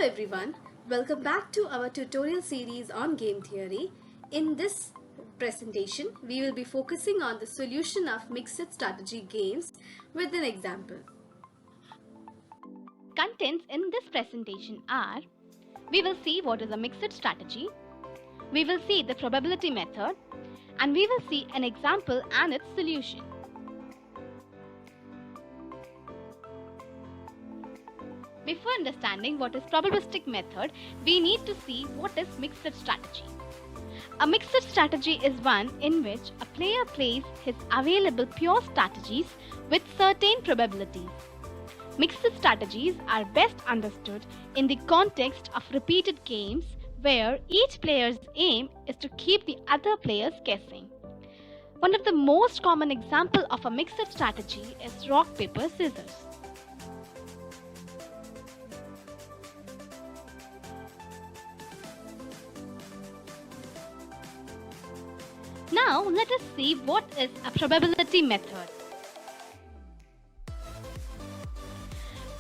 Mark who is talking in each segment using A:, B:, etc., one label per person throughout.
A: everyone, welcome back to our tutorial series on game theory. In this presentation, we will be focusing on the solution of mixed strategy games with an example.
B: Contents in this presentation are: we will see what is a mixed strategy, we will see the probability method, and we will see an example and its solution. Before understanding what is probabilistic method, we need to see what is mixed strategy. A mixed strategy is one in which a player plays his available pure strategies with certain probabilities. Mixed strategies are best understood in the context of repeated games where each player's aim is to keep the other players guessing. One of the most common examples of a mixed strategy is rock, paper, scissors. Now let us see what is a probability method.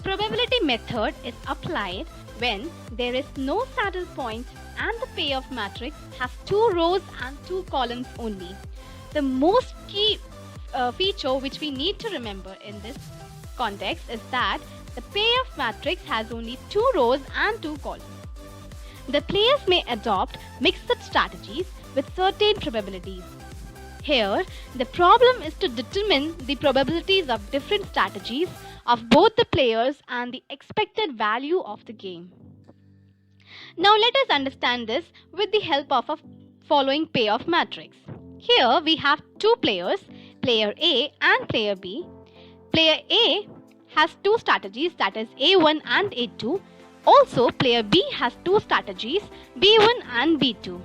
B: Probability method is applied when there is no saddle point and the payoff matrix has 2 rows and 2 columns only. The most key feature which we need to remember in this context is that the payoff matrix has only 2 rows and 2 columns. The players may adopt mixed strategies with certain probabilities. Here, the problem is to determine the probabilities of different strategies of both the players and the expected value of the game. Now let us understand this with the help of a following payoff matrix. Here we have 2 players, player A and player B. Player A has 2 strategies, that is A1 and A2. Also, player B has 2 strategies, B1 and B2.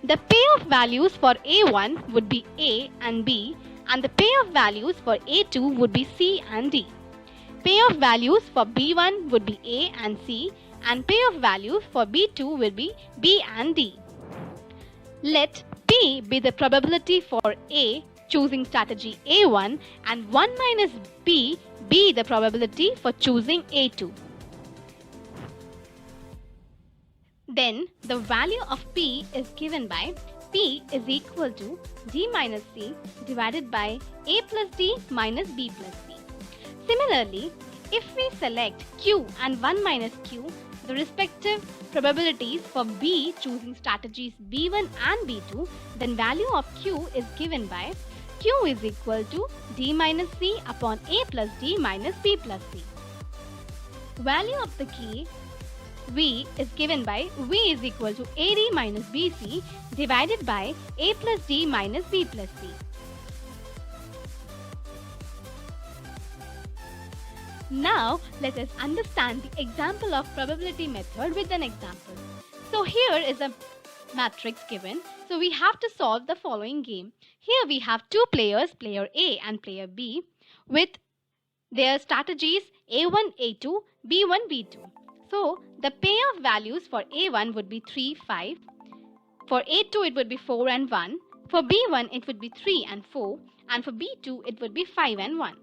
B: The payoff values for A1 would be A and B, and the payoff values for A2 would be C and D. Payoff values for B1 would be A and C, and payoff values for B2 will be B and D. Let P be the probability for A choosing strategy A1 and 1 minus B be the probability for choosing A2. Then the value of P is given by P is equal to D minus C divided by A plus D minus B plus C. Similarly, if we select Q and 1 minus Q, the respective probabilities for B choosing strategies B1 and B2, then value of Q is given by Q is equal to D minus C upon A plus D minus B plus C. Value of the key V is given by V is equal to AD minus BC divided by A plus D minus B plus C. Now let us understand the example of probability method with an example. So here is a matrix given. So we have to solve the following game. Here we have 2 players, player A and player B, with their strategies A1, A2, B1, B2. So the payoff values for A1 would be 3, 5. For A2 it would be 4 and 1. For B1 it would be 3 and 4. And for B2 it would be 5 and 1.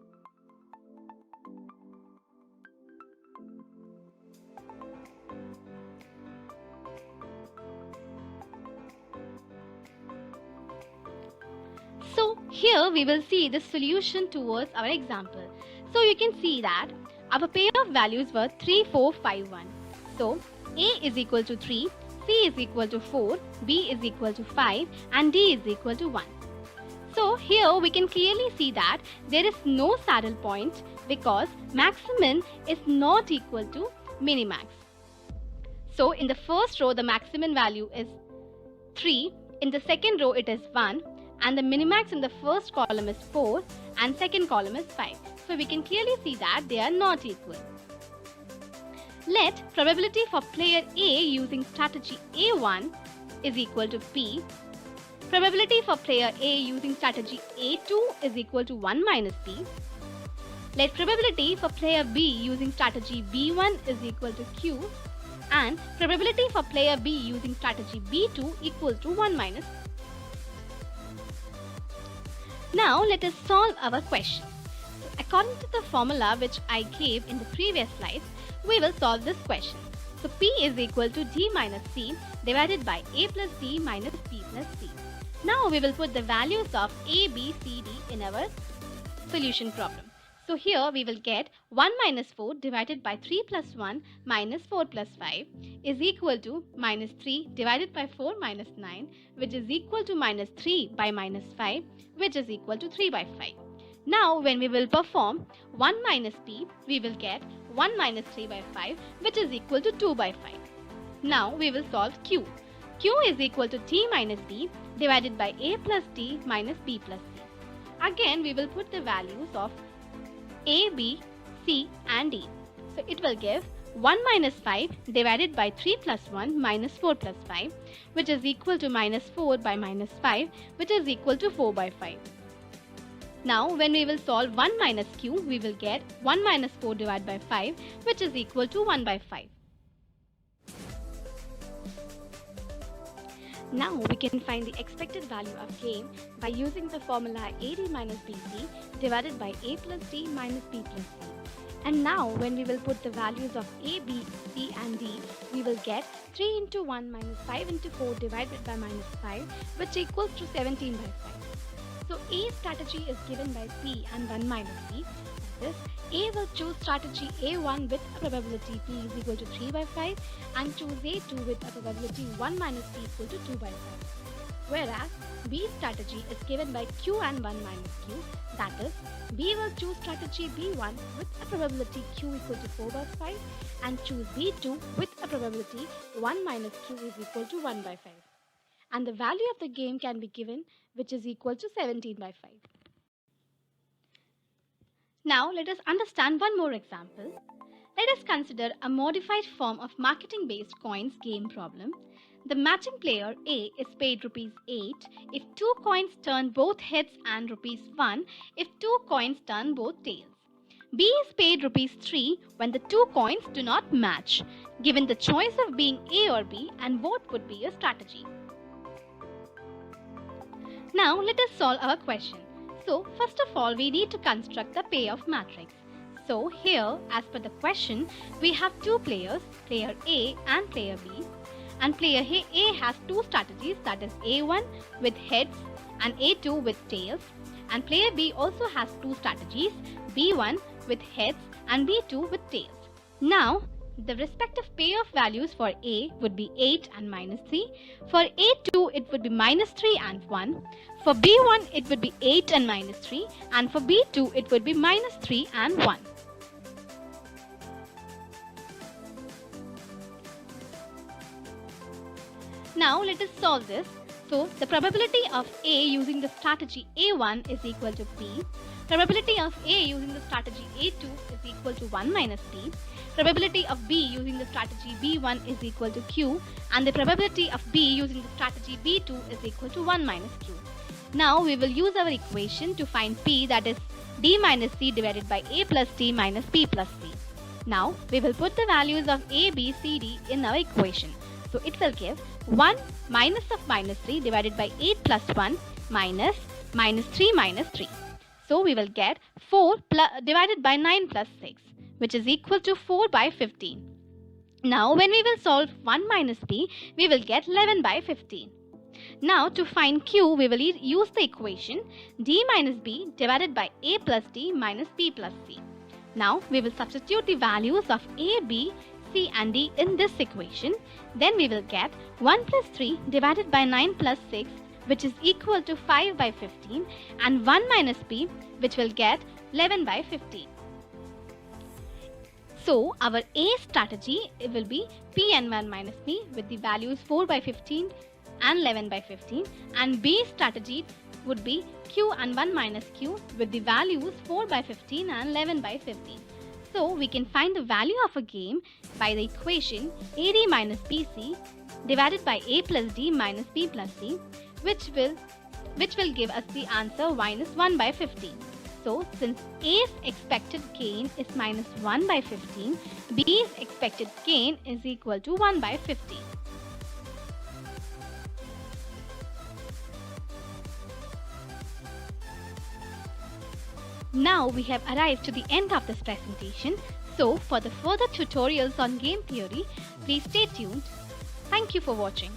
B: So here we will see the solution towards our example. So you can see that our payoff values were 3, 4, 5, 1. So A is equal to 3, C is equal to 4, B is equal to 5 and D is equal to 1. So here we can clearly see that there is no saddle point because maximum is not equal to minimax. So in the first row the maximum value is 3, in the second row it is 1, and the minimax in the first column is 4 and second column is 5. So we can clearly see that they are not equal. Let probability for player A using strategy A1 is equal to P. Probability for player A using strategy A2 is equal to 1 minus P. Let probability for player B using strategy B1 is equal to Q. And probability for player B using strategy B2 equals to 1 minus P. Now let us solve our question. According to the formula which I gave in the previous slides, we will solve this question. So P is equal to D minus C divided by A plus D minus B plus C. Now we will put the values of A, B, C, D in our solution problem. So here we will get 1 minus 4 divided by 3 plus 1 minus 4 plus 5 is equal to minus 3 divided by 4 minus 9, which is equal to minus 3 by minus 5, which is equal to 3 by 5. Now when we will perform 1 minus P, we will get 1 minus 3 by 5, which is equal to 2 by 5. Now we will solve Q. Q is equal to D minus B divided by A plus D minus B plus C. Again we will put the values of A, B, C and D. So it will give 1 minus 5 divided by 3 plus 1 minus 4 plus 5, which is equal to minus 4 by minus 5, which is equal to 4 by 5. Now when we will solve 1 minus Q, we will get 1 minus 4 divided by 5, which is equal to 1 by 5. Now we can find the expected value of gain by using the formula AD minus BC divided by A plus D minus B plus C. And now when we will put the values of A, B, C and D, we will get 3 into 1 minus 5 into 4 divided by minus 5, which equals to 17 by 5. So A strategy is given by P and 1 minus P. That is, A will choose strategy A1 with a probability P is equal to 3 by 5 and choose A2 with a probability 1 minus P equal to 2 by 5. Whereas B strategy is given by Q and 1 minus Q. That is, B will choose strategy B1 with a probability Q equal to 4 by 5 and choose B2 with a probability 1 minus Q is equal to 1 by 5. And the value of the game can be given, which is equal to 17 by 5. Now let us understand one more example. Let us consider a modified form of marketing-based coins game problem. The matching player A is paid rupees 8 if 2 coins turn both heads and rupees 1 if 2 coins turn both tails. B is paid rupees 3 when the 2 coins do not match, given the choice of being A or B, and what could be your strategy? Now let us solve our question. So first of all, we need to construct the payoff matrix. So here, as per the question, we have two players, player A and player B. And player A has two strategies, that is A1 with heads and A2 with tails. And player B also has two strategies, B1 with heads and B2 with tails. Now, the respective payoff values for A would be 8 and minus 3. For A2, it would be minus 3 and 1. For B1, it would be 8 and minus 3. And for B2, it would be minus 3 and 1. Now let us solve this. So the probability of A using the strategy A1 is equal to P. Probability of A using the strategy A2 is equal to 1 minus P. Probability of B using the strategy B1 is equal to Q. And the probability of B using the strategy B2 is equal to 1 minus Q. Now we will use our equation to find P, that is D minus C divided by A plus D minus B plus C. Now we will put the values of A, B, C, D in our equation. So it will give 1 minus of minus 3 divided by 8 plus 1 minus minus 3 minus 3. So we will get 4 divided by 9 plus 6, which is equal to 4 by 15. Now when we will solve 1 minus B, we will get 11 by 15. Now to find Q, we will use the equation D minus B divided by A plus D minus B plus C. Now we will substitute the values of A, B, C and D in this equation. Then we will get 1 plus 3 divided by 9 plus 6, which is equal to 5 by 15, and 1 minus B, which will get 11 by 15. So our A strategy will be P and 1 minus B with the values 4 by 15 and 11 by 15, and B strategy would be Q and 1 minus Q with the values 4 by 15 and 11 by 15. So we can find the value of a game by the equation AD minus BC divided by A plus D minus B plus C, which will give us the answer minus 1 by 15. So since A's expected gain is minus 1 by 15, B's expected gain is equal to 1 by 15. Now we have arrived to the end of this presentation. So, for the further tutorials on game theory, please stay tuned. Thank you for watching.